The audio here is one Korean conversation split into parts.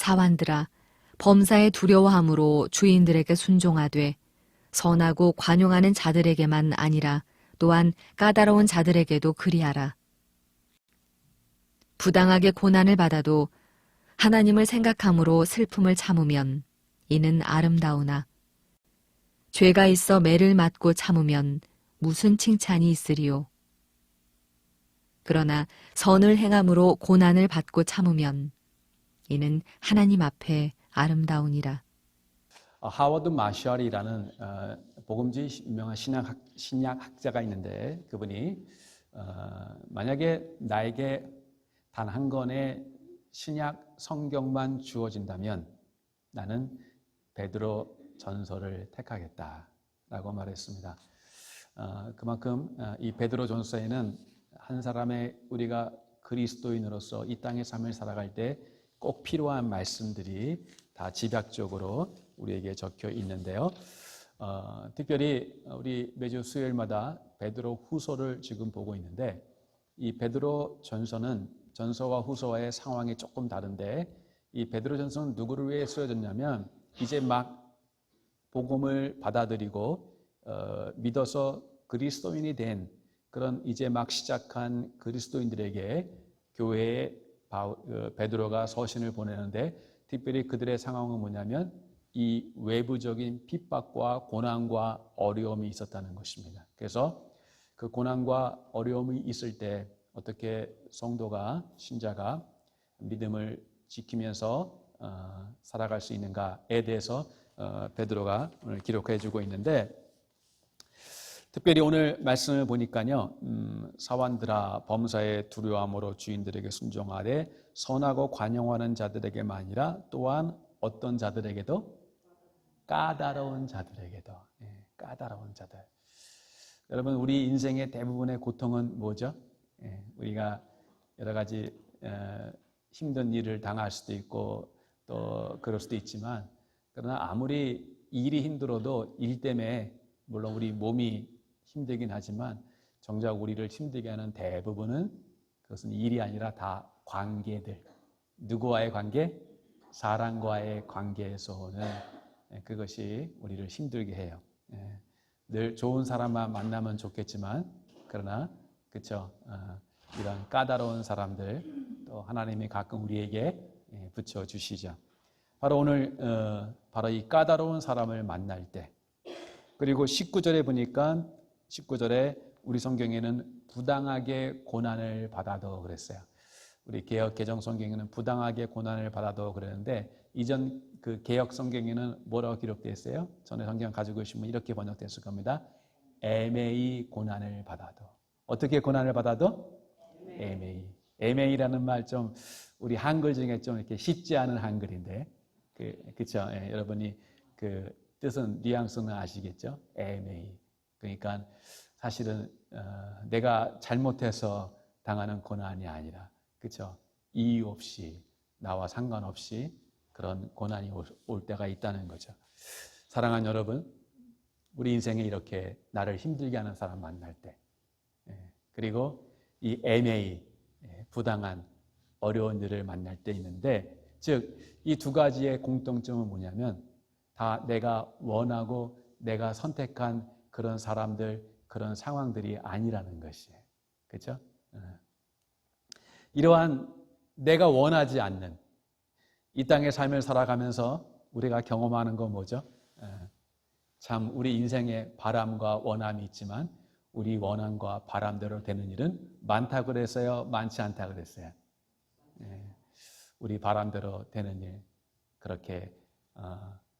사환들아, 범사에 두려워함으로 주인들에게 순종하되 선하고 관용하는 자들에게만 아니라 또한 까다로운 자들에게도 그리하라. 부당하게 고난을 받아도 하나님을 생각함으로 슬픔을 참으면 이는 아름다우나 죄가 있어 매를 맞고 참으면 무슨 칭찬이 있으리요. 그러나 선을 행함으로 고난을 받고 참으면 이는 하나님 앞에 아름다우니라. 하워드 마셜이라는 복음주의 유명한 신약학자가 있는데 그분이 만약에 나에게 단 한 권의 신약 성경만 주어진다면 나는 베드로 전서를 택하겠다라고 말했습니다. 그만큼 이 베드로 전서에는 한 사람의 우리가 그리스도인으로서 이 땅의 삶을 살아갈 때 꼭 필요한 말씀들이 다 집약적으로 우리에게 적혀 있는데요. 특별히 우리 매주 수요일마다 베드로 후서를 지금 보고 있는데 이 베드로 전서는 전서와 후서와의 상황이 조금 다른데 이 베드로 전서는 누구를 위해 쓰여졌냐면 이제 막 복음을 받아들이고 믿어서 그리스도인이 된 그런 이제 막 시작한 그리스도인들에게 교회에 베드로가 서신을 보내는데 특별히 그들의 상황은 뭐냐면 이 외부적인 핍박과 고난과 어려움이 있었다는 것입니다. 그래서 그 고난과 어려움이 있을 때 어떻게 성도가 신자가 믿음을 지키면서 살아갈 수 있는가에 대해서 베드로가 오늘 기록해 주고 있는데 특별히 오늘 말씀을 보니까요. 사환들아 범사에 두려움으로 주인들에게 순종하되 선하고 관용하는 자들에게만이라 또한 어떤 자들에게도 까다로운 자들에게도 까다로운 자들. 여러분 우리 인생의 대부분의 고통은 뭐죠? 우리가 여러 가지 힘든 일을 당할 수도 있고 또 그럴 수도 있지만 그러나 아무리 일이 힘들어도 일 때문에 물론 우리 몸이 힘들긴 하지만 정작 우리를 힘들게 하는 대부분은 그것은 일이 아니라 다 관계들. 누구와의 관계? 사람과의 관계에서 오는 그것이 우리를 힘들게 해요. 늘 좋은 사람만 만나면 좋겠지만 그러나 그렇죠. 이런 까다로운 사람들 또 하나님이 가끔 우리에게 붙여주시죠. 바로 오늘 바로 이 까다로운 사람을 만날 때 그리고 19절에 보니까 19절에 우리 성경에는 부당하게 고난을 받아도 그랬어요. 우리 개역 개정 성경에는 부당하게 고난을 받아도 그랬는데 이전 그 개역 성경에는 뭐라고 기록되어 있어요? 전에 성경 가지고 계시면 이렇게 번역됐을 겁니다. 애매히 고난을 받아도. 어떻게 고난을 받아도? 애매히라는 말 좀 우리 한글 중에 좀 이렇게 쉽지 않은 한글인데 그렇죠? 여러분이 그 뜻은 뉘앙스는 아시겠죠? 애매히. 그러니까 사실은 내가 잘못해서 당하는 고난이 아니라 그렇죠? 이유 없이 나와 상관없이 그런 고난이 올 때가 있다는 거죠. 사랑하는 여러분, 우리 인생에 이렇게 나를 힘들게 하는 사람 만날 때 그리고 이 애매히 부당한 어려운 일을 만날 때 있는데 즉 이 두 가지의 공통점은 뭐냐면 다 내가 원하고 내가 선택한 그런 사람들, 그런 상황들이 아니라는 것이에요. 그렇죠? 이러한 내가 원하지 않는 이 땅의 삶을 살아가면서 우리가 경험하는 건 뭐죠? 참 우리 인생에 바람과 원함이 있지만 우리 원함과 바람대로 되는 일은 많다 그랬어요? 많지 않다 그랬어요? 우리 바람대로 되는 일 그렇게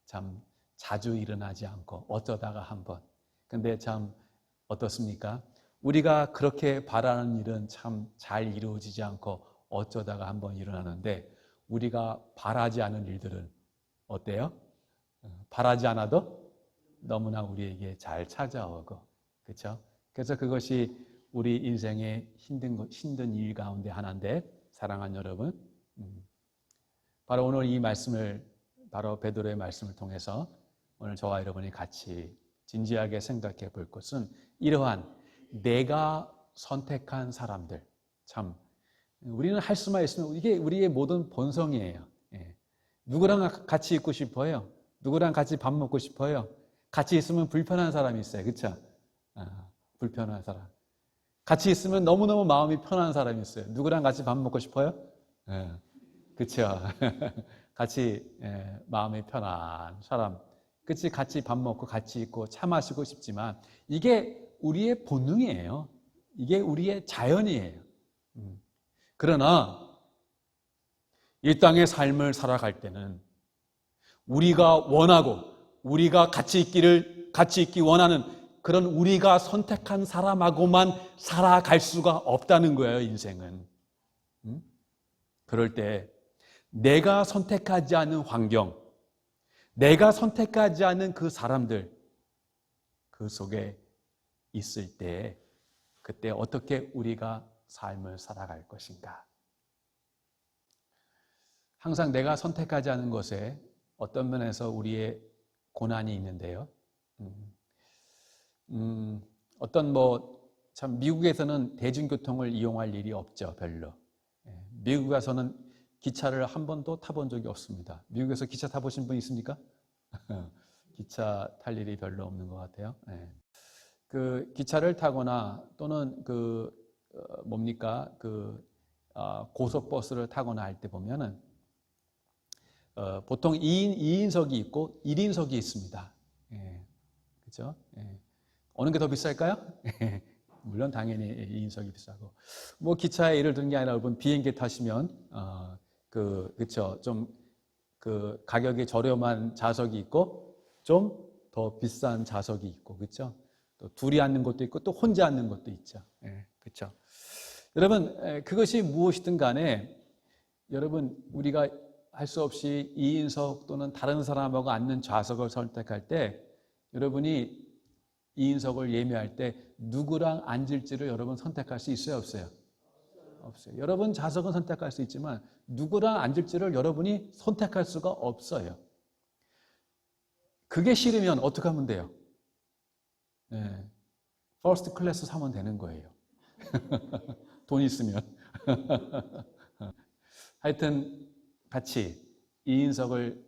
참 자주 일어나지 않고 어쩌다가 한 번. 근데 참 어떻습니까? 우리가 그렇게 바라는 일은 참 잘 이루어지지 않고 어쩌다가 한 번 일어나는데 우리가 바라지 않은 일들은 어때요? 바라지 않아도 너무나 우리에게 잘 찾아오고 그렇죠? 그래서 그것이 우리 인생의 힘든 일 가운데 하나인데 사랑하는 여러분 바로 오늘 이 말씀을 바로 베드로의 말씀을 통해서 오늘 저와 여러분이 같이 진지하게 생각해 볼 것은 이러한 내가 선택한 사람들 참 우리는 할 수만 있으면 이게 우리의 모든 본성이에요. 누구랑 같이 있고 싶어요? 누구랑 같이 밥 먹고 싶어요? 같이 있으면 불편한 사람이 있어요. 그렇죠? 불편한 사람. 같이 있으면 너무너무 마음이 편한 사람이 있어요. 누구랑 같이 밥 먹고 싶어요? 그렇죠? 같이 마음이 편한 사람. 그치? 같이 밥 먹고 같이 있고 차 마시고 싶지만 이게 우리의 본능이에요. 이게 우리의 자연이에요. 그러나 이 땅의 삶을 살아갈 때는 우리가 원하고 우리가 같이 있기 원하는 그런 우리가 선택한 사람하고만 살아갈 수가 없다는 거예요, 인생은. 그럴 때 내가 선택하지 않은 환경, 내가 선택하지 않은 그 사람들, 그 속에 있을 때 그때 어떻게 우리가 삶을 살아갈 것인가? 항상 내가 선택하지 않은 것에 어떤 면에서 우리의 고난이 있는데요. 어떤 참 미국에서는 대중교통을 이용할 일이 없죠, 별로. 미국 가서는 기차를 한 번도 타본 적이 없습니다. 미국에서 기차 타보신 분 있습니까? 기차 탈 일이 별로 없는 것 같아요. 그 기차를 타거나 또는 고속버스를 타거나 할 때 보면은 보통 2인석이 있고 1인석이 있습니다. 그렇죠? 어느 게 더 비쌀까요? 물론 당연히 2인석이 비싸고. 기차에 예를 드는 게 아니라 여러분 비행기 타시면 그렇죠. 좀 가격이 저렴한 좌석이 있고 좀 더 비싼 좌석이 있고, 그렇죠? 또 둘이 앉는 것도 있고 또 혼자 앉는 것도 있죠. 그렇죠? 여러분, 그것이 무엇이든 간에 여러분 우리가 할 수 없이 2인석 또는 다른 사람하고 앉는 좌석을 선택할 때 여러분이 2인석을 예매할 때 누구랑 앉을지를 여러분 선택할 수 있어요, 없어요? 없어요. 여러분 좌석은 선택할 수 있지만 누구랑 앉을지를 여러분이 선택할 수가 없어요. 그게 싫으면 어떻게 하면 돼요? 퍼스트 클래스 사면 되는 거예요. 돈 있으면. 하여튼 같이 2인석을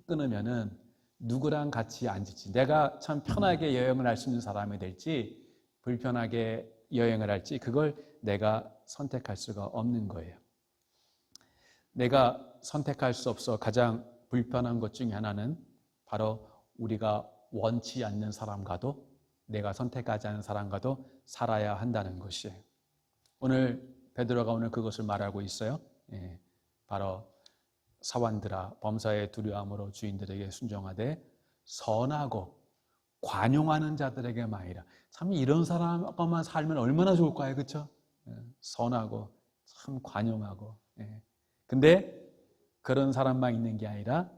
끊으면은 누구랑 같이 앉을지, 내가 참 편하게 여행을 할 수 있는 사람이 될지 불편하게 여행을 할지 그걸 내가 선택할 수가 없는 거예요. 내가 선택할 수 없어 가장 불편한 것 중에 하나는 바로 우리가 원치 않는 사람과도 내가 선택하지 않은 사람과도 살아야 한다는 것이에요. 오늘 베드로가 오늘 그것을 말하고 있어요. 바로 사완들아 범사의 두려움으로 주인들에게 순종하되 선하고 관용하는 자들에게 말이라. 참 이런 사람과만 살면 얼마나 좋을까요? 그렇죠? 선하고 참 관용하고. 근데 그런 사람만 있는 게 아니라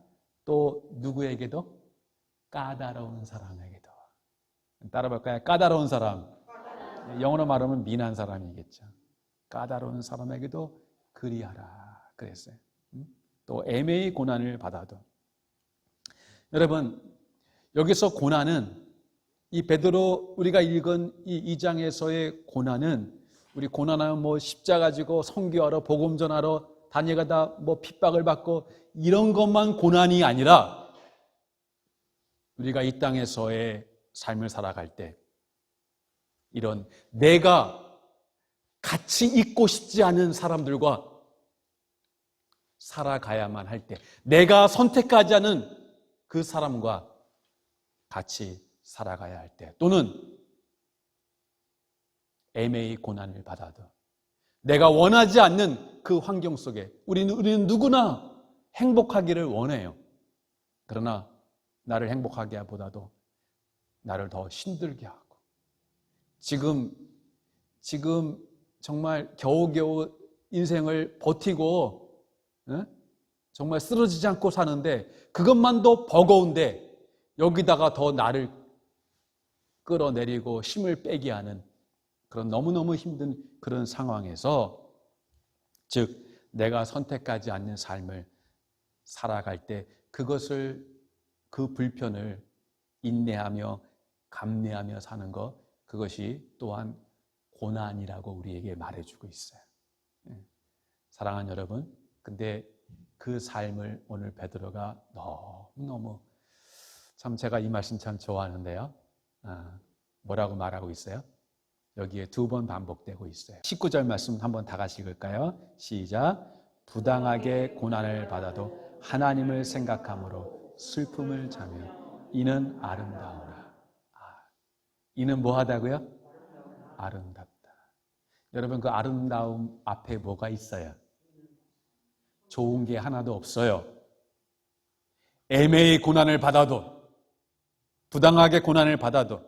또 누구에게도 까다로운 사람에게도. 따라볼까요? 까다로운 사람. 영어로 말하면 미난 사람이겠죠. 까다로운 사람에게도 그리하라 그랬어요. 또 애매히 고난을 받아도. 여러분, 여기서 고난은 이 베드로 우리가 읽은 이 2장에서의 고난은 우리 고난하면 십자가 지고 선교하러 복음 전하러 다녀가다 핍박을 받고 이런 것만 고난이 아니라 우리가 이 땅에서의 삶을 살아갈 때 이런 내가 같이 있고 싶지 않은 사람들과 살아가야만 할 때, 내가 선택하지 않은 그 사람과 같이 살아가야 할 때, 또는 애매히 고난을 받아도 내가 원하지 않는 그 환경 속에 우리는 누구나 행복하기를 원해요. 그러나 나를 행복하게 하보다도 나를 더 힘들게 하고 지금 정말 겨우겨우 인생을 버티고 정말 쓰러지지 않고 사는데 그것만도 버거운데 여기다가 더 나를 끌어내리고 힘을 빼게 하는 그런 너무너무 힘든 그런 상황에서 즉 내가 선택하지 않는 삶을 살아갈 때 그 불편을 인내하며 감내하며 사는 것 그것이 또한 고난이라고 우리에게 말해주고 있어요. 사랑하는 여러분, 근데 그 삶을 오늘 베드로가 너무너무 참 제가 이 말씀 참 좋아하는데요. 뭐라고 말하고 있어요? 여기에 2번 반복되고 있어요. 19절 말씀 한번 다 같이 읽을까요? 시작. 부당하게 고난을 받아도 하나님을 생각함으로 슬픔을 자며 이는 아름다우라. 이는 뭐하다고요? 아름답다. 여러분 그 아름다움 앞에 뭐가 있어요? 좋은 게 하나도 없어요. 애매히 고난을 받아도, 부당하게 고난을 받아도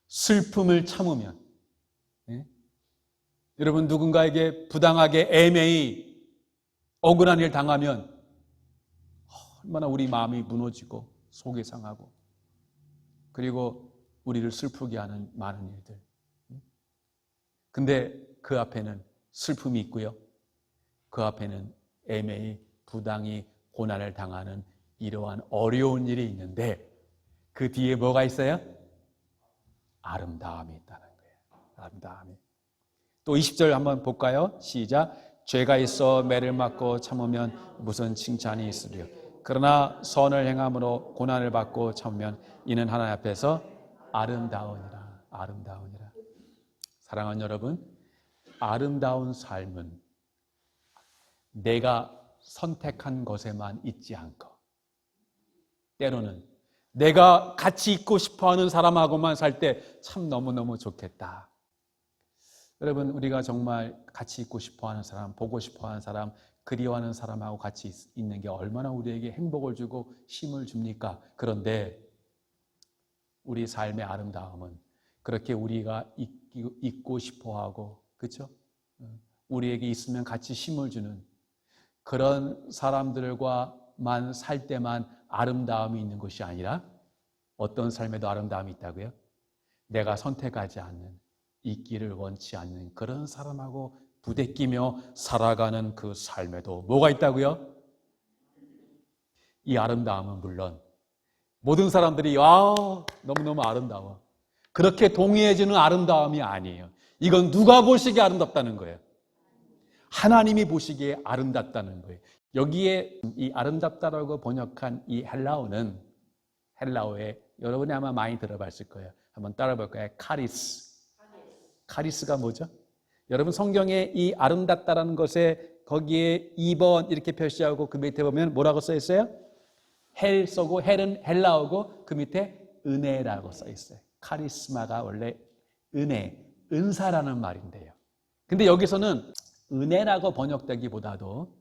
슬픔을 참으면, 여러분 누군가에게 부당하게 애매히 억울한 일 당하면 얼마나 우리 마음이 무너지고 속이 상하고 그리고 우리를 슬프게 하는 많은 일들. 근데 그 앞에는 슬픔이 있고요. 그 앞에는 애매히 부당히 고난을 당하는 이러한 어려운 일이 있는데 그 뒤에 뭐가 있어요? 아름다움이 있다는 거예요. 아름다움이. 또 20절 한번 볼까요? 시작. 죄가 있어 매를 맞고 참으면 무슨 칭찬이 있으리요. 그러나 선을 행함으로 고난을 받고 참으면 이는 하나님 앞에서 아름다우니라. 아름다우니라. 사랑하는 여러분, 아름다운 삶은 내가 선택한 것에만 있지 않고 때로는 내가 같이 있고 싶어하는 사람하고만 살 때 참 너무너무 좋겠다. 여러분 우리가 정말 같이 있고 싶어하는 사람, 보고 싶어하는 사람, 그리워하는 사람하고 같이 있는 게 얼마나 우리에게 행복을 주고 힘을 줍니까? 그런데 우리 삶의 아름다움은 그렇게 우리가 있고 싶어하고 그렇죠? 우리에게 있으면 같이 힘을 주는 그런 사람들과만 살 때만 아름다움이 있는 것이 아니라 어떤 삶에도 아름다움이 있다고요? 내가 선택하지 않는, 있기를 원치 않는 그런 사람하고 부대끼며 살아가는 그 삶에도 뭐가 있다고요? 이 아름다움은 물론 모든 사람들이 너무너무 아름다워. 그렇게 동의해주는 아름다움이 아니에요. 이건 누가 보시기에 아름답다는 거예요. 하나님이 보시기에 아름답다는 거예요. 여기에 이 아름답다라고 번역한 이 헬라어에 여러분이 아마 많이 들어봤을 거예요. 한번 따라 볼까요? 카리스. 카리스가 뭐죠? 여러분 성경에 이 아름답다라는 것에 거기에 2번 이렇게 표시하고 그 밑에 보면 뭐라고 써 있어요? 헬 써고 헬은 헬라어고 그 밑에 은혜라고 써 있어요. 카리스마가 원래 은혜, 은사라는 말인데요. 근데 여기서는 은혜라고 번역되기보다도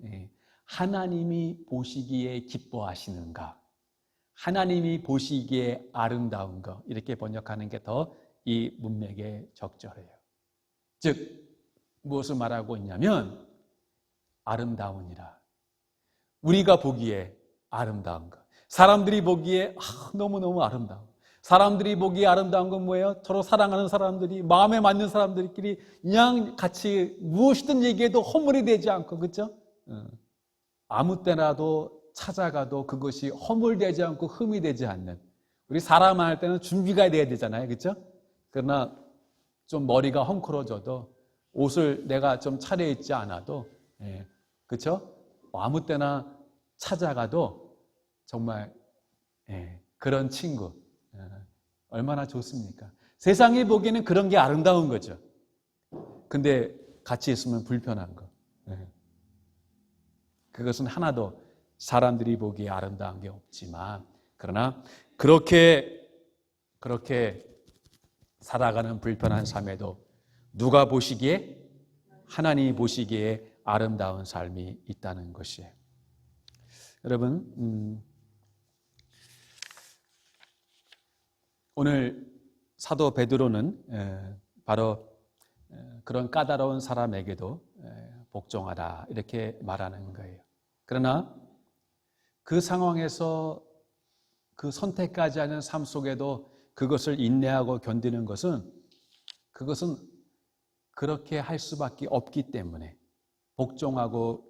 하나님이 보시기에 기뻐하시는가, 하나님이 보시기에 아름다운 거 이렇게 번역하는 게 더 이 문맥에 적절해요. 즉 무엇을 말하고 있냐면 아름다우니라. 우리가 보기에 아름다운 것, 사람들이 보기에 너무너무 아름다운, 사람들이 보기에 아름다운 건 뭐예요? 서로 사랑하는 사람들이, 마음에 맞는 사람들끼리 그냥 같이 무엇이든 얘기해도 허물이 되지 않고, 그렇죠? 아무 때나도 찾아가도 그것이 허물되지 않고 흠이 되지 않는, 우리 사람 할 때는 준비가 돼야 되잖아요, 그렇죠? 그러나 좀 머리가 헝클어져도 옷을 내가 좀 차려입지 않아도, 그렇죠? 아무 때나 찾아가도 정말 그런 친구 얼마나 좋습니까? 세상이 보기에는 그런 게 아름다운 거죠. 근데 같이 있으면 불편한 거. 그것은 하나도 사람들이 보기에 아름다운 게 없지만, 그러나 그렇게 살아가는 불편한 삶에도 누가 보시기에, 하나님이 보시기에 아름다운 삶이 있다는 것이에요. 여러분, 오늘 사도 베드로는 바로 그런 까다로운 사람에게도 복종하라 이렇게 말하는 거예요. 그러나 그 상황에서 그 선택하지 않은 삶 속에도 그것을 인내하고 견디는 것은, 그것은 그렇게 할 수밖에 없기 때문에 복종하고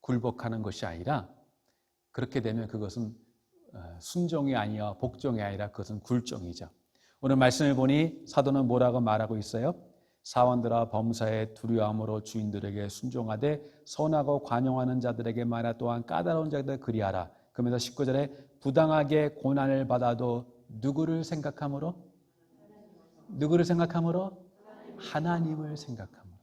굴복하는 것이 아니라, 그렇게 되면 그것은 순종이 아니라 복종이 아니라 그것은 굴종이죠. 오늘 말씀을 보니 사도는 뭐라고 말하고 있어요? 사원들아 범사에 두려움으로 주인들에게 순종하되 선하고 관용하는 자들에게 말하 또한 까다로운 자들에게 그리하라. 그러면서 19절에 부당하게 고난을 받아도 누구를 생각함으로? 누구를 생각함으로? 하나님을 생각함으로.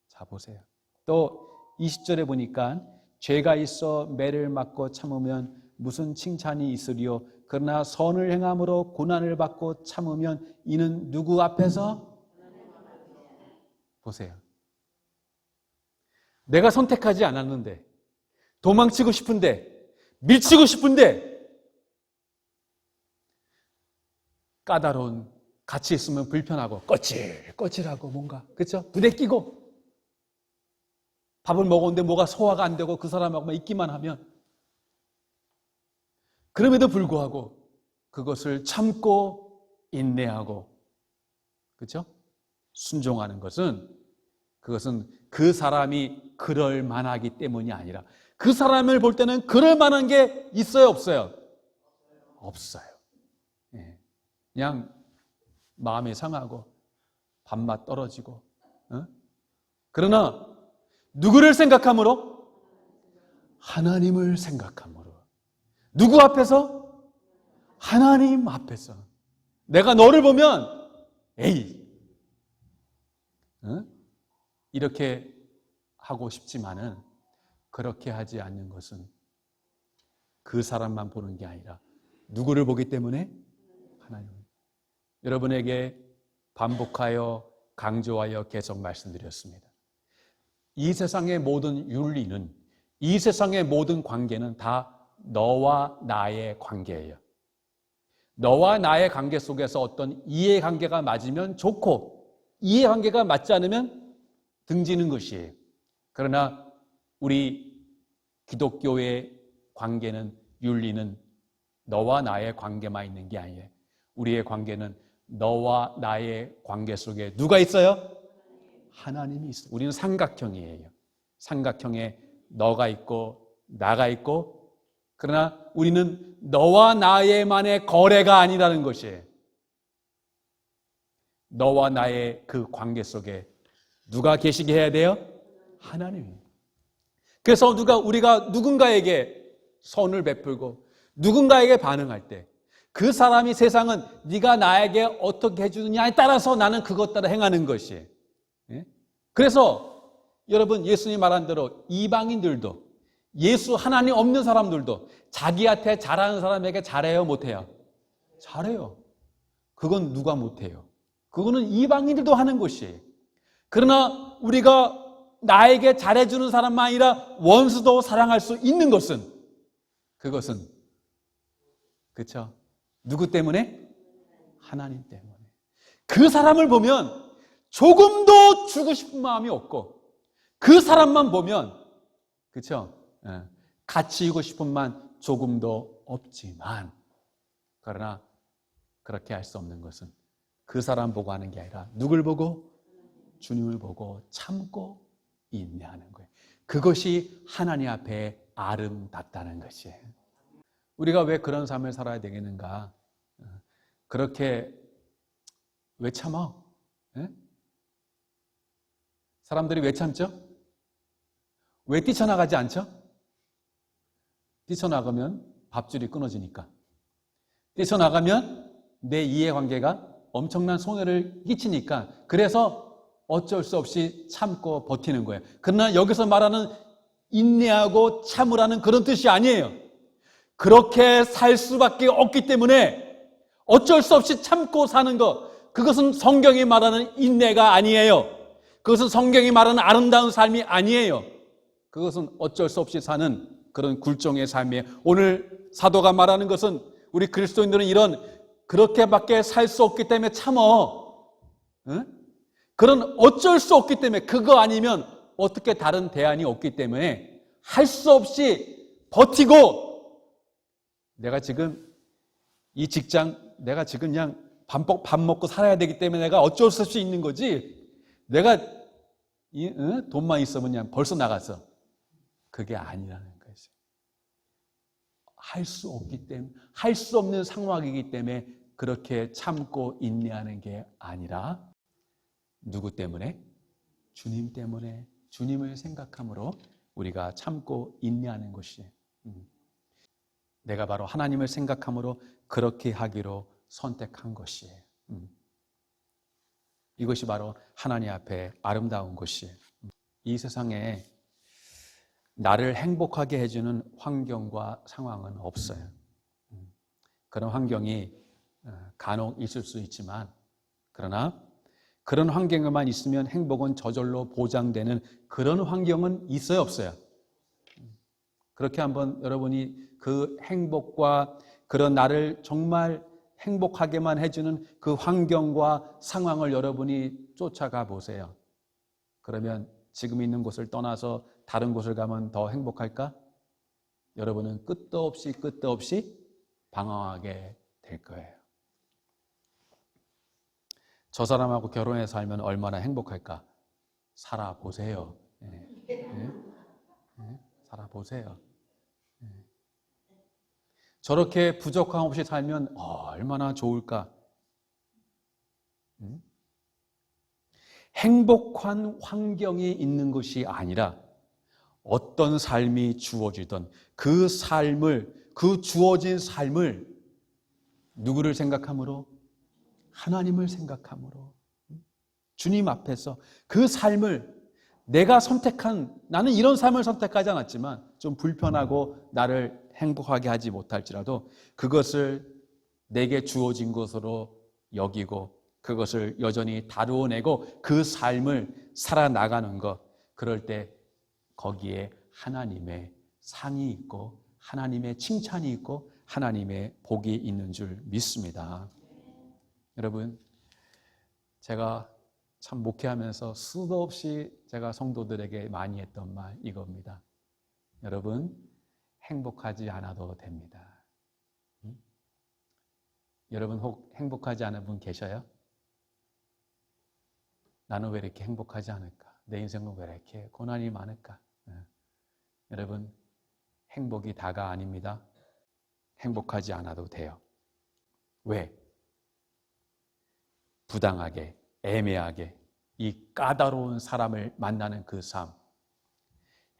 자, 보세요. 또 20절에 보니까 죄가 있어 매를 맞고 참으면 무슨 칭찬이 있으리요? 그러나 선을 행함으로 고난을 받고 참으면 이는 누구 앞에서? 보세요. 내가 선택하지 않았는데, 도망치고 싶은데, 밀치고 싶은데, 까다로운, 같이 있으면 불편하고 거칠거칠하고 뭔가, 그렇죠? 부대끼고 밥을 먹었는데 뭐가 소화가 안 되고 그 사람하고만 있기만 하면, 그럼에도 불구하고 그것을 참고 인내하고, 그렇죠? 순종하는 것은, 그것은 그 사람이 그럴 만하기 때문이 아니라 그 사람을 볼 때는 그럴 만한 게 있어요, 없어요? 없어요. 예. 그냥 마음이 상하고 밥맛 떨어지고, 그러나 누구를 생각함으로? 하나님을 생각함으로. 누구 앞에서? 하나님 앞에서. 내가 너를 보면 에이, 이렇게 하고 싶지만은 그렇게 하지 않는 것은 그 사람만 보는 게 아니라 누구를 보기 때문에? 하나님. 여러분에게 반복하여 강조하여 계속 말씀드렸습니다. 이 세상의 모든 윤리는, 이 세상의 모든 관계는 다 너와 나의 관계예요. 너와 나의 관계 속에서 어떤 이해관계가 맞으면 좋고, 이해관계가 맞지 않으면 등지는 것이에요. 그러나 우리 기독교의 관계는, 윤리는 너와 나의 관계만 있는 게 아니에요. 우리의 관계는 너와 나의 관계 속에 누가 있어요? 하나님이 있어요. 우리는 삼각형이에요. 삼각형에 너가 있고 나가 있고, 그러나 우리는 너와 나의만의 거래가 아니라는 것이에요. 너와 나의 그 관계 속에 누가 계시게 해야 돼요? 하나님. 그래서 우리가 누군가에게 선을 베풀고 누군가에게 반응할 때 그 사람이, 세상은 네가 나에게 어떻게 해주느냐에 따라서 나는 그것 따라 행하는 것이에요. 그래서 여러분, 예수님이 말한 대로 이방인들도, 예수 하나님 없는 사람들도 자기한테 잘하는 사람에게 잘해요, 못해요? 잘해요. 그건 누가 못해요? 그거는 이방인들도 하는 것이에요. 그러나 우리가 나에게 잘해주는 사람만 아니라 원수도 사랑할 수 있는 것은, 그것은, 그렇죠? 누구 때문에? 하나님 때문에. 그 사람을 보면 조금도 주고 싶은 마음이 없고, 그 사람만 보면, 그렇죠? 같이 있고 싶은 마음 조금도 없지만, 그러나 그렇게 할 수 없는 것은 그 사람 보고 하는 게 아니라 누굴 보고? 주님을 보고 참고 인내하는 거예요. 그것이 하나님 앞에 아름답다는 것이에요. 우리가 왜 그런 삶을 살아야 되겠는가? 그렇게 왜 참아? 사람들이 왜 참죠? 왜 뛰쳐나가지 않죠? 뛰쳐나가면 밥줄이 끊어지니까. 뛰쳐나가면 내 이해관계가 엄청난 손해를 끼치니까. 그래서 어쩔 수 없이 참고 버티는 거예요. 그러나 여기서 말하는 인내하고 참으라는 그런 뜻이 아니에요. 그렇게 살 수밖에 없기 때문에 어쩔 수 없이 참고 사는 것, 그것은 성경이 말하는 인내가 아니에요. 그것은 성경이 말하는 아름다운 삶이 아니에요. 그것은 어쩔 수 없이 사는 그런 굴종의 삶이에요. 오늘 사도가 말하는 것은 우리 그리스도인들은 그렇게밖에 살 수 없기 때문에 참어. 그런 어쩔 수 없기 때문에, 그거 아니면 어떻게 다른 대안이 없기 때문에 할 수 없이 버티고, 내가 지금 이 직장, 내가 지금 그냥 밥 먹고 살아야 되기 때문에 내가 어쩔 수 없이 있는 거지, 내가 돈만 있으면 그냥 벌써 나갔어. 그게 아니라는 거지. 할 수 없기 때문에, 할 수 없는 상황이기 때문에 그렇게 참고 인내하는 게 아니라, 누구 때문에? 주님 때문에, 주님을 생각함으로 우리가 참고 인내하는 것이, 내가 바로 하나님을 생각함으로 그렇게 하기로 선택한 것이에요. 이것이 바로 하나님 앞에 아름다운 것이에요. 이 세상에 나를 행복하게 해주는 환경과 상황은 없어요. 그런 환경이 간혹 있을 수 있지만, 그러나 그런 환경에만 있으면 행복은 저절로 보장되는 그런 환경은 있어요, 없어요? 그렇게 한번 여러분이 그 행복과 그런 나를 정말 행복하게만 해주는 그 환경과 상황을 여러분이 쫓아가 보세요. 그러면 지금 있는 곳을 떠나서 다른 곳을 가면 더 행복할까? 여러분은 끝도 없이 방황하게 될 거예요. 저 사람하고 결혼해서 살면 얼마나 행복할까? 살아보세요. 살아보세요. 저렇게 부족함 없이 살면 얼마나 좋을까? 행복한 환경이 있는 것이 아니라 어떤 삶이 주어지던 그 삶을, 그 주어진 삶을 누구를 생각함으로? 하나님을 생각함으로 주님 앞에서 그 삶을 내가 선택한, 나는 이런 삶을 선택하지 않았지만 좀 불편하고 나를 행복하게 하지 못할지라도 그것을 내게 주어진 것으로 여기고 그것을 여전히 다루어내고 그 삶을 살아나가는 것, 그럴 때 거기에 하나님의 상이 있고 하나님의 칭찬이 있고 하나님의 복이 있는 줄 믿습니다. 여러분, 제가 참 목회하면서 수도 없이 제가 성도들에게 많이 했던 말 이겁니다. 여러분, 행복하지 않아도 됩니다. 여러분 혹 행복하지 않은 분 계셔요? 나는 왜 이렇게 행복하지 않을까? 내 인생은 왜 이렇게 고난이 많을까? 여러분, 행복이 다가 아닙니다. 행복하지 않아도 돼요. 왜? 부당하게, 애매하게 이 까다로운 사람을 만나는 그 삶,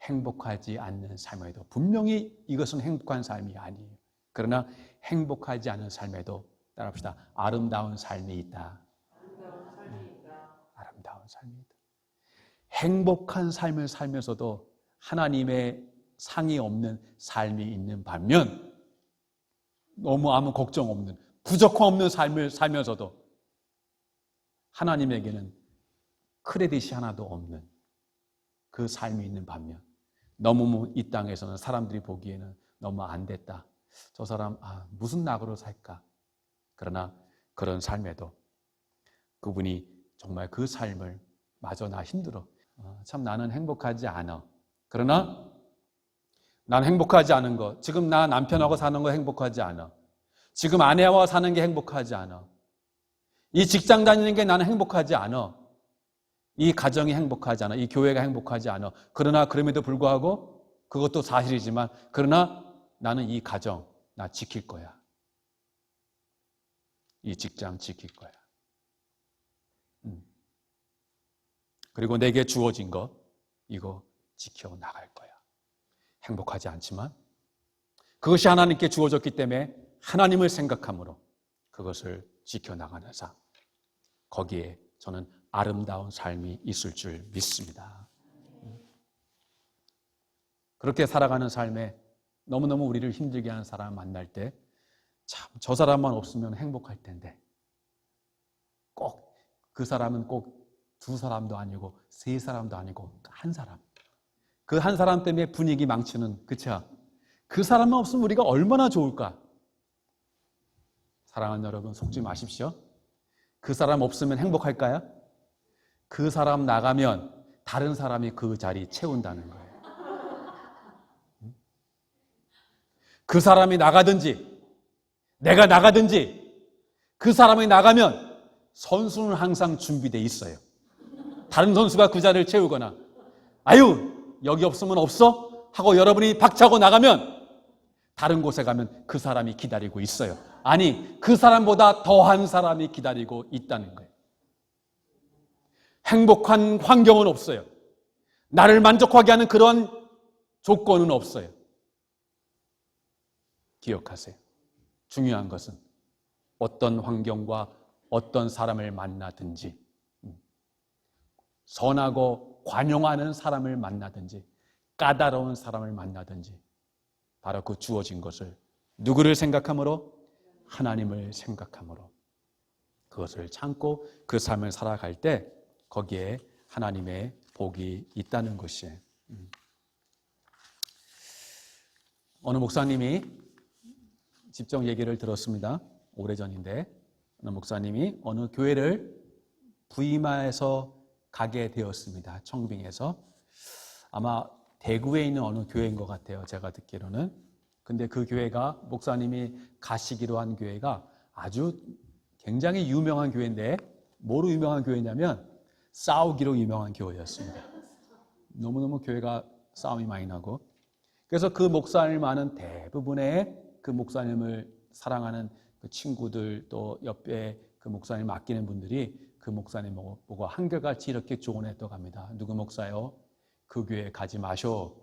행복하지 않는 삶에도 분명히 이것은 행복한 삶이 아니에요. 그러나 행복하지 않은 삶에도 따라합시다. 아름다운 삶이 있다. 아름다운 삶이 있다. 행복한 삶을 살면서도 하나님의 상이 없는 삶이 있는 반면 너무 아무 걱정 없는, 부족함 없는 삶을 살면서도 하나님에게는 크레딧이 하나도 없는 그 삶이 있는 반면 너무 이 땅에서는 사람들이 보기에는 너무 안 됐다. 저 사람 무슨 낙으로 살까? 그러나 그런 삶에도 그분이 정말 그 삶을 마저 나 힘들어. 참 나는 행복하지 않아. 그러나 난 행복하지 않은 거, 지금 나 남편하고 사는 거 행복하지 않아. 지금 아내와 사는 게 행복하지 않아. 이 직장 다니는 게 나는 행복하지 않아. 이 가정이 행복하지 않아. 이 교회가 행복하지 않아. 그러나 그럼에도 불구하고 그것도 사실이지만 그러나 나는 이 가정 나 지킬 거야. 이 직장 지킬 거야. 그리고 내게 주어진 것 이거 지켜나갈 거야. 행복하지 않지만 그것이 하나님께 주어졌기 때문에 하나님을 생각함으로 그것을 지켜나가는 삶, 거기에 저는 아름다운 삶이 있을 줄 믿습니다. 그렇게 살아가는 삶에 너무너무 우리를 힘들게 하는 사람 만날 때 참 저 사람만 없으면 행복할 텐데 꼭 그 사람은 꼭 두 사람도 아니고 세 사람도 아니고 한 사람, 그 한 사람 때문에 분위기 망치는 그 사람만 없으면 우리가 얼마나 좋을까? 사랑하는 여러분, 속지 마십시오. 그 사람 없으면 행복할까요? 그 사람 나가면 다른 사람이 그 자리 채운다는 거예요. 그 사람이 나가든지 내가 나가든지 그 사람이 나가면 선수는 항상 준비되어 있어요. 다른 선수가 그 자리를 채우거나 아유 여기 없으면 없어? 하고 여러분이 박차고 나가면 다른 곳에 가면 그 사람이 기다리고 있어요. 아니 그 사람보다 더한 사람이 기다리고 있다는 거예요. 행복한 환경은 없어요. 나를 만족하게 하는 그런 조건은 없어요. 기억하세요. 중요한 것은 어떤 환경과 어떤 사람을 만나든지, 선하고 관용하는 사람을 만나든지, 까다로운 사람을 만나든지, 바로 그 주어진 것을 누구를 생각함으로? 하나님을 생각함으로 그것을 참고 그 삶을 살아갈 때 거기에 하나님의 복이 있다는 것이에요. 어느 목사님이 직접 얘기를 들었습니다. 오래전인데 어느 목사님이 어느 교회를 부임해서 가게 되었습니다. 청빙해서. 아마 대구에 있는 어느 교회인 것 같아요. 제가 듣기로는. 근데 그 교회가 목사님이 가시기로 한 교회가 아주 굉장히 유명한 교회인데 뭐로 유명한 교회냐면 싸우기로 유명한 교회였습니다. 너무너무 교회가 싸움이 많이 나고. 그래서 그 목사님을 아는 대부분의 그 목사님을 사랑하는 그 친구들 또 옆에 그 목사님 맡기는 분들이 그 목사님 보고 한결같이 이렇게 조언했다고 합니다. 누구 목사요? 그 교회 가지 마셔.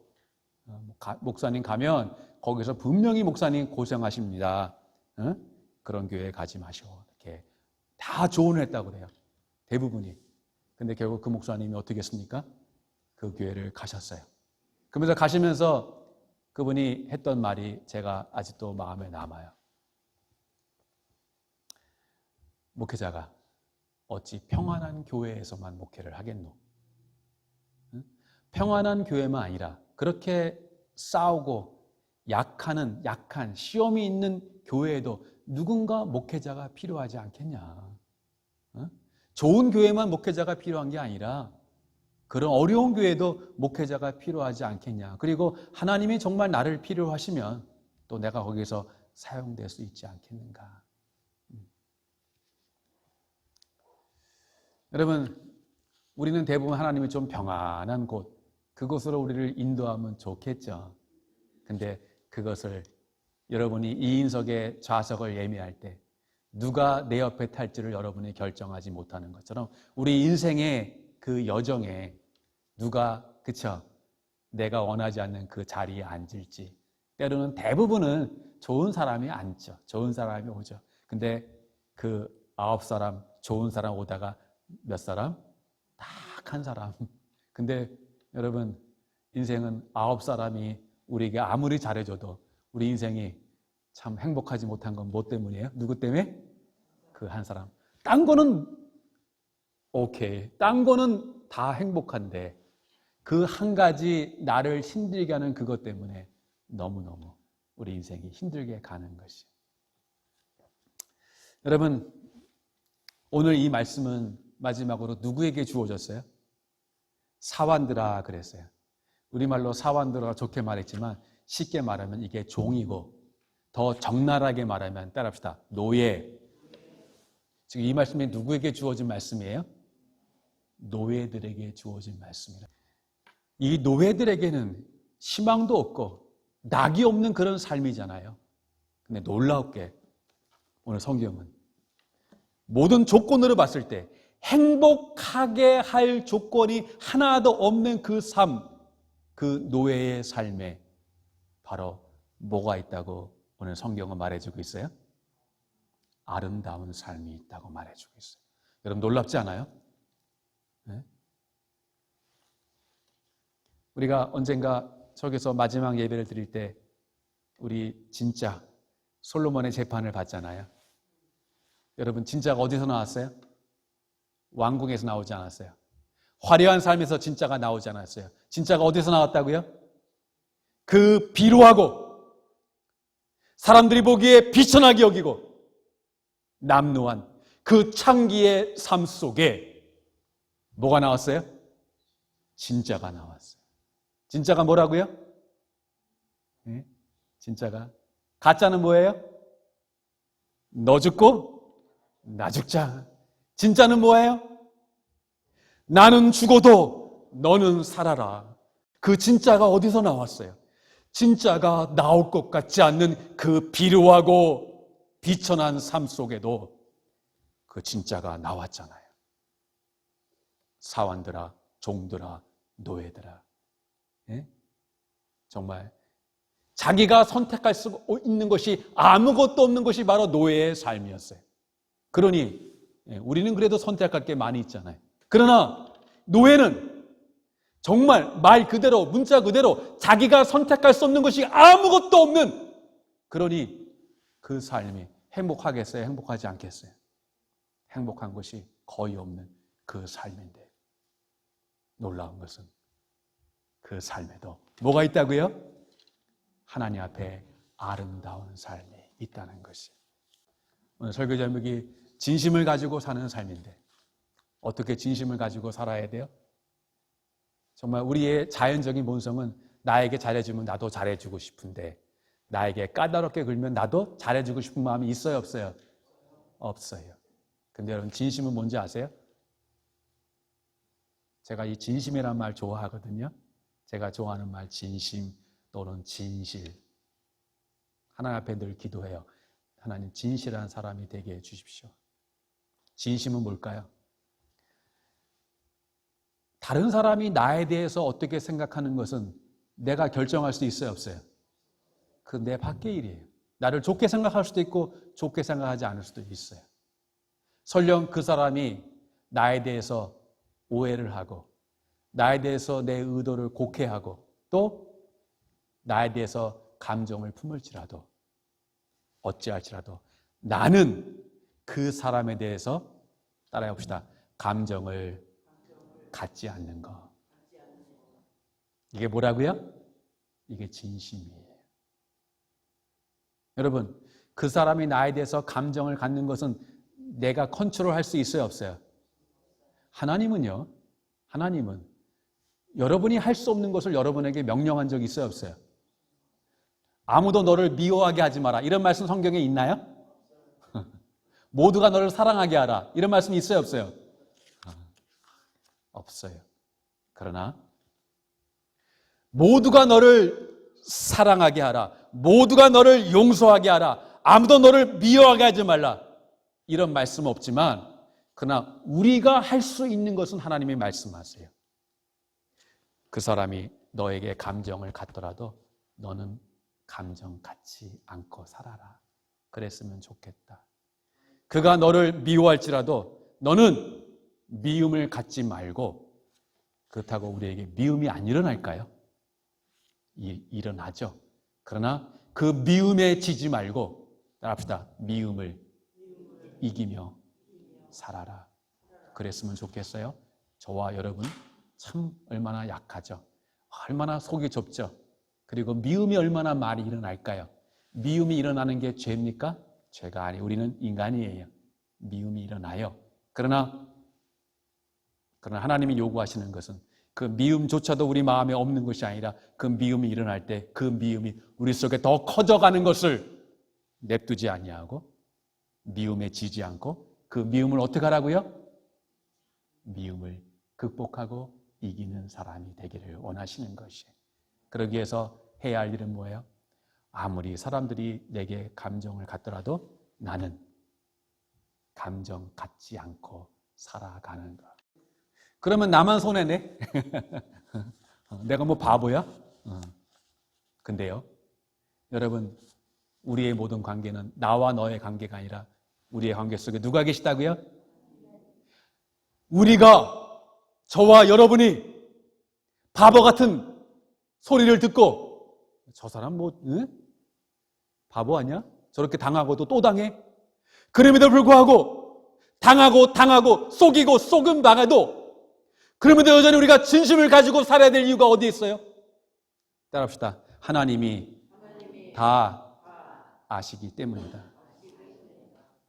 목사님 가면 거기서 분명히 목사님 고생하십니다. 그런 교회 가지 마셔. 이렇게 다 조언을 했다고 그래요. 대부분이. 근데 결국 그 목사님이 어떻게 했습니까? 그 교회를 가셨어요. 그러면서 가시면서 그분이 했던 말이 제가 아직도 마음에 남아요. 목회자가 어찌 평안한 교회에서만 목회를 하겠노? 평안한 교회만 아니라 그렇게 싸우고 약한 시험이 있는 교회에도 누군가 목회자가 필요하지 않겠냐? 좋은 교회만 목회자가 필요한 게 아니라 그런 어려운 교회도 목회자가 필요하지 않겠냐? 그리고 하나님이 정말 나를 필요로 하시면 또 내가 거기서 사용될 수 있지 않겠는가? 여러분, 우리는 대부분 하나님이 좀 평안한 곳, 그곳으로 우리를 인도하면 좋겠죠. 근데 그것을 여러분이 2인석의 좌석을 예매할 때 누가 내 옆에 탈지를 여러분이 결정하지 못하는 것처럼 우리 인생의 그 여정에 누가, 그쵸? 내가 원하지 않는 그 자리에 앉을지 때로는 대부분은 좋은 사람이 앉죠. 좋은 사람이 오죠. 근데 그 9사람, 좋은 사람 오다가 몇 사람? 딱 한 사람. 근데 여러분, 인생은 9사람이 우리에게 아무리 잘해줘도 우리 인생이 참 행복하지 못한 건 뭐 때문이에요? 누구 때문에? 그 한 사람. 딴 거는 오케이. 딴 거는 다 행복한데 그 한 가지 나를 힘들게 하는 그것 때문에 너무너무 우리 인생이 힘들게 가는 것이. 여러분, 오늘 이 말씀은 마지막으로 누구에게 주어졌어요? 사환들아 그랬어요. 우리말로 사환들아 좋게 말했지만 쉽게 말하면 이게 종이고 더 적나라하게 말하면 따라합시다. 노예. 지금 이 말씀이 누구에게 주어진 말씀이에요? 노예들에게 주어진 말씀이라. 이 노예들에게는 희망도 없고 낙이 없는 그런 삶이잖아요. 근데 놀랍게 오늘 성경은 모든 조건으로 봤을 때 행복하게 할 조건이 하나도 없는 그 삶, 그 노예의 삶에 바로 뭐가 있다고 오늘 성경은 말해주고 있어요? 아름다운 삶이 있다고 말해주고 있어요. 여러분 놀랍지 않아요? 네? 우리가 언젠가 저기서 마지막 예배를 드릴 때 우리 진짜 솔로몬의 재판을 봤잖아요. 여러분 진짜가 어디서 나왔어요? 왕궁에서 나오지 않았어요. 화려한 삶에서 진짜가 나오지 않았어요. 진짜가 어디서 나왔다고요? 그 비루하고 사람들이 보기에 비천하게 여기고 남루한 그 창기의 삶 속에 뭐가 나왔어요? 진짜가 나왔어요. 진짜가 뭐라고요? 네? 진짜가. 가짜는 뭐예요? 너 죽고 나 죽자. 진짜는 뭐예요? 나는 죽어도 너는 살아라. 그 진짜가 어디서 나왔어요? 진짜가 나올 것 같지 않는 그 비루하고 비천한 삶 속에도 그 진짜가 나왔잖아요. 사환들아, 종들아, 노예들아. 예? 정말 자기가 선택할 수 있는 것이 아무것도 없는 것이 바로 노예의 삶이었어요. 그러니 우리는 그래도 선택할 게 많이 있잖아요. 그러나 노예는 정말 말 그대로, 문자 그대로 자기가 선택할 수 없는 것이 아무것도 없는, 그러니 그 삶이 행복하겠어요? 행복하지 않겠어요? 행복한 것이 거의 없는 그 삶인데, 놀라운 것은 그 삶에도 뭐가 있다고요? 하나님 앞에 아름다운 삶이 있다는 것이. 오늘 설교 제목이 진심을 가지고 사는 삶인데, 어떻게 진심을 가지고 살아야 돼요? 정말 우리의 자연적인 본성은 나에게 잘해주면 나도 잘해주고 싶은데, 나에게 까다롭게 굴면 나도 잘해주고 싶은 마음이 있어요, 없어요? 없어요. 근데 여러분, 진심은 뭔지 아세요? 제가 이 진심이란 말 좋아하거든요. 제가 좋아하는 말 진심 또는 진실. 하나님 앞에 늘 기도해요. 하나님, 진실한 사람이 되게 해주십시오. 진심은 뭘까요? 다른 사람이 나에 대해서 어떻게 생각하는 것은 내가 결정할 수 있어요, 없어요? 그 내 밖의 일이에요. 나를 좋게 생각할 수도 있고 좋게 생각하지 않을 수도 있어요. 설령 그 사람이 나에 대해서 오해를 하고, 나에 대해서 내 의도를 곡해하고, 또 나에 대해서 감정을 품을지라도, 어찌할지라도 나는 그 사람에 대해서, 따라해 봅시다, 감정을 갖지 않는 것. 이게 뭐라고요? 이게 진심이에요. 여러분, 그 사람이 나에 대해서 감정을 갖는 것은 내가 컨트롤할 수 있어요, 없어요? 하나님은요, 하나님은 여러분이 할 수 없는 것을 여러분에게 명령한 적이 있어요, 없어요? 아무도 너를 미워하게 하지 마라, 이런 말씀 성경에 있나요? 모두가 너를 사랑하게 하라, 이런 말씀이 있어요, 없어요? 없어요. 그러나 모두가 너를 사랑하게 하라, 모두가 너를 용서하게 하라, 아무도 너를 미워하게 하지 말라, 이런 말씀은 없지만, 그러나 우리가 할 수 있는 것은 하나님이 말씀하세요. 그 사람이 너에게 감정을 갖더라도 너는 감정 갖지 않고 살아라. 그랬으면 좋겠다. 그가 너를 미워할지라도 너는 미움을 갖지 말고. 그렇다고 우리에게 미움이 안 일어날까요? 일어나죠. 그러나 그 미움에 지지 말고, 따라합시다, 미움을 이기며 살아라. 그랬으면 좋겠어요. 저와 여러분 참 얼마나 약하죠. 얼마나 속이 좁죠. 그리고 미움이 얼마나 많이 일어날까요? 미움이 일어나는 게 죄입니까? 죄가 아니에요. 우리는 인간이에요. 미움이 일어나요. 그러나 하나님이 요구하시는 것은 그 미움조차도 우리 마음에 없는 것이 아니라, 그 미움이 일어날 때 그 미움이 우리 속에 더 커져가는 것을 냅두지 아니하고, 미움에 지지 않고, 그 미움을 어떻게 하라고요? 미움을 극복하고 이기는 사람이 되기를 원하시는 것이에요. 그러기 위해서 해야 할 일은 뭐예요? 아무리 사람들이 내게 감정을 갖더라도 나는 감정 갖지 않고 살아가는 것. 그러면 나만 손해네? 내가 뭐 바보야? 근데요, 여러분, 우리의 모든 관계는 나와 너의 관계가 아니라 우리의 관계 속에 누가 계시다고요? 우리가, 저와 여러분이 바보 같은 소리를 듣고, 저 사람 뭐 바보 아니야? 저렇게 당하고도 또 당해? 그럼에도 불구하고 당하고 속이고 속은 당해도, 그럼에도 여전히 우리가 진심을 가지고 살아야 될 이유가 어디 있어요? 따라합시다. 하나님이 다 아시기 때문이다.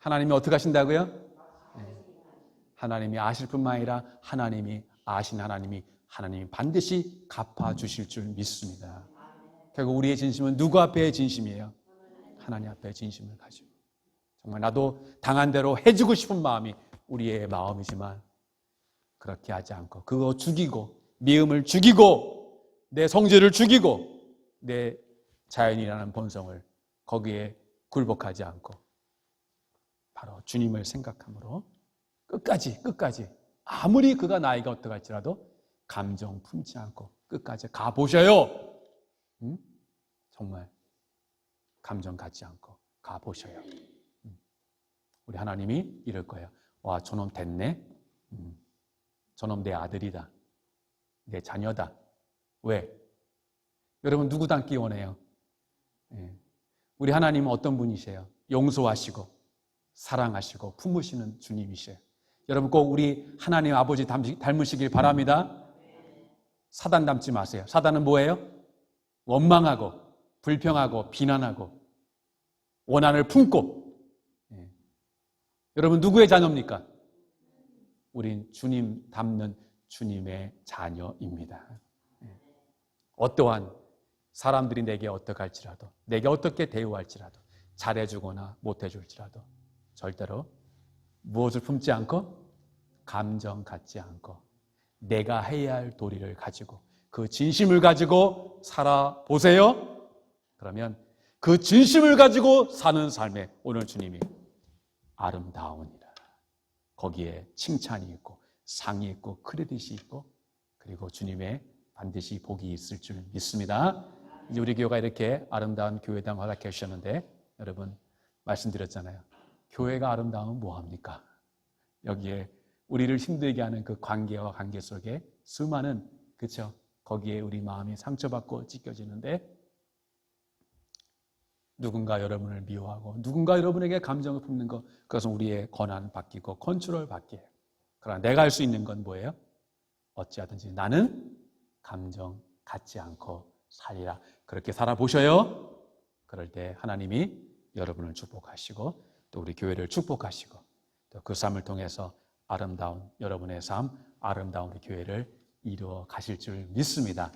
하나님이 어떻게 하신다고요? 하나님이 아실 뿐만 아니라 하나님이 아신 하나님이 반드시 갚아주실 줄 믿습니다. 결국 우리의 진심은 누구 앞에의 진심이에요? 하나님 앞에의 진심을 가지고. 정말 나도 당한 대로 해주고 싶은 마음이 우리의 마음이지만, 그렇게 하지 않고 그거 죽이고, 미움을 죽이고, 내 성질을 죽이고, 내 자연이라는 본성을 거기에 굴복하지 않고 바로 주님을 생각함으로 끝까지 아무리 그가 나이가 어떡할지라도 감정 품지 않고 끝까지 가보셔요. 응? 정말 감정 갖지 않고 가보셔요. 우리 하나님이 이럴 거예요. 와, 저놈 됐네. 저놈 내 아들이다. 내 자녀다. 왜? 여러분 누구 닮기 원해요? 우리 하나님은 어떤 분이세요? 용서하시고 사랑하시고 품으시는 주님이세요. 여러분 꼭 우리 하나님 아버지 닮으시길 바랍니다. 사단 닮지 마세요. 사단은 뭐예요? 원망하고 불평하고 비난하고 원한을 품고. 여러분 누구의 자녀입니까? 우린 주님 닮는 주님의 자녀입니다. 어떠한 사람들이 내게 어떡할지라도, 내게 어떻게 대우할지라도, 잘해주거나 못해줄지라도 절대로 무엇을 품지 않고 감정 갖지 않고 내가 해야 할 도리를 가지고 그 진심을 가지고 살아보세요. 그러면 그 진심을 가지고 사는 삶에 오늘 주님이 아름다우니라. 거기에 칭찬이 있고 상이 있고 크레딧이 있고 그리고 주님의 반드시 복이 있을 줄 믿습니다. 이제 우리 교회가 이렇게 아름다운 교회당 허락해 주셨는데 여러분 말씀드렸잖아요. 교회가 아름다우면 뭐합니까? 여기에 우리를 힘들게 하는 그 관계와 관계 속에 수많은, 그렇죠? 거기에 우리 마음이 상처받고 찢겨지는데 누군가 여러분을 미워하고 누군가 여러분에게 감정을 품는 것, 그것은 우리의 권한 바뀌고 컨트롤 바뀌어요. 그러나 내가 할 수 있는 건 뭐예요? 어찌하든지 나는 감정 갖지 않고 살리라. 그렇게 살아보셔요. 그럴 때 하나님이 여러분을 축복하시고 또 우리 교회를 축복하시고 또 그 삶을 통해서 아름다운 여러분의 삶, 아름다운 우리 교회를 이루어 가실 줄 믿습니다.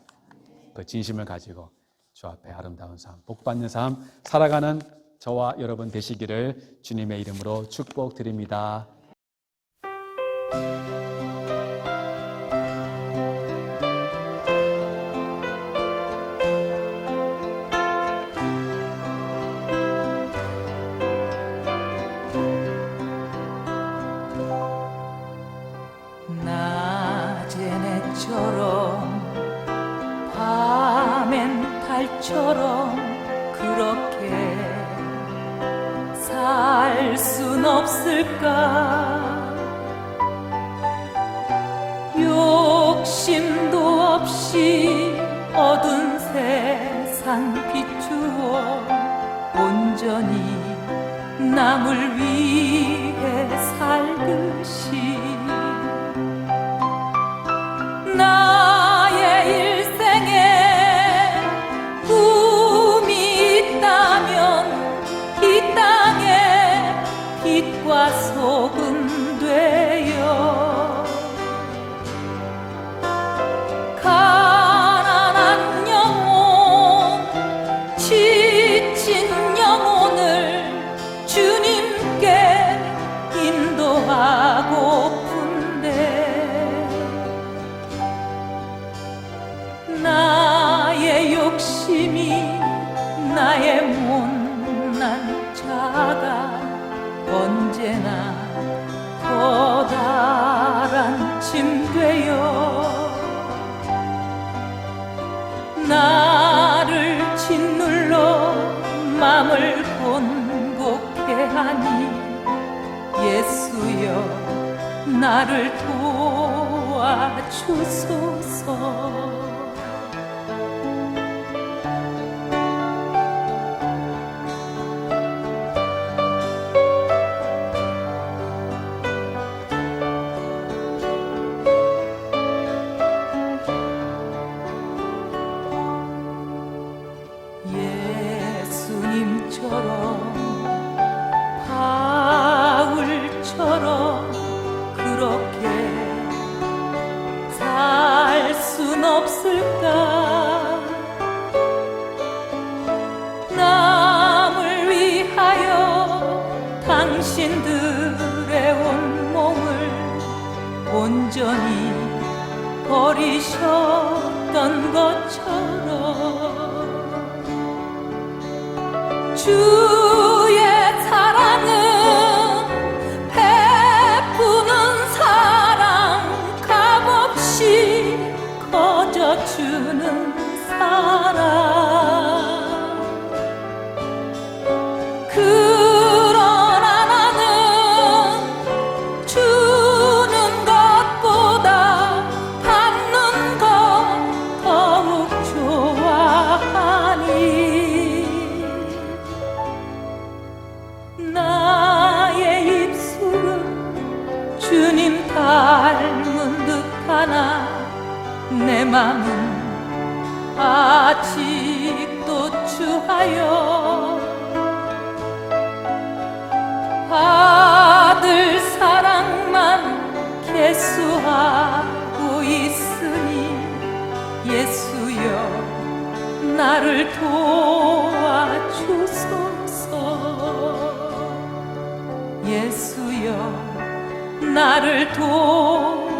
그 진심을 가지고 주 앞에 아름다운 삶, 복받는 삶 살아가는 저와 여러분 되시기를 주님의 이름으로 축복드립니다. 낮엔 해처럼 밤엔 달처럼 그렇게 살 순 없을까? 욕심도 없이 어두운 세상 비추어 온전히 남을 위해 살듯이 나의 일생에 꿈이 있다면 이 땅에 빛과 소금 되어 가난한 영혼, 지친 영혼을 주님께 인도하고픈데 나의 욕심이 나의 못난 자가 언제나 커다란 짐 되어 나를 짓눌러 맘을 곤곡해 하니 예수여 나를 도와주소서. 예수님처럼 바울처럼 그렇게 살 순 없을까? 남을 위하여 당신들의 온몸을 온전히 버리셨던 것처럼 주의 사랑은 베푸는 사랑 하여 아들 사랑만 계수하고 있으니 예수여 나를 도와주소서 예수여 나를 도와주소서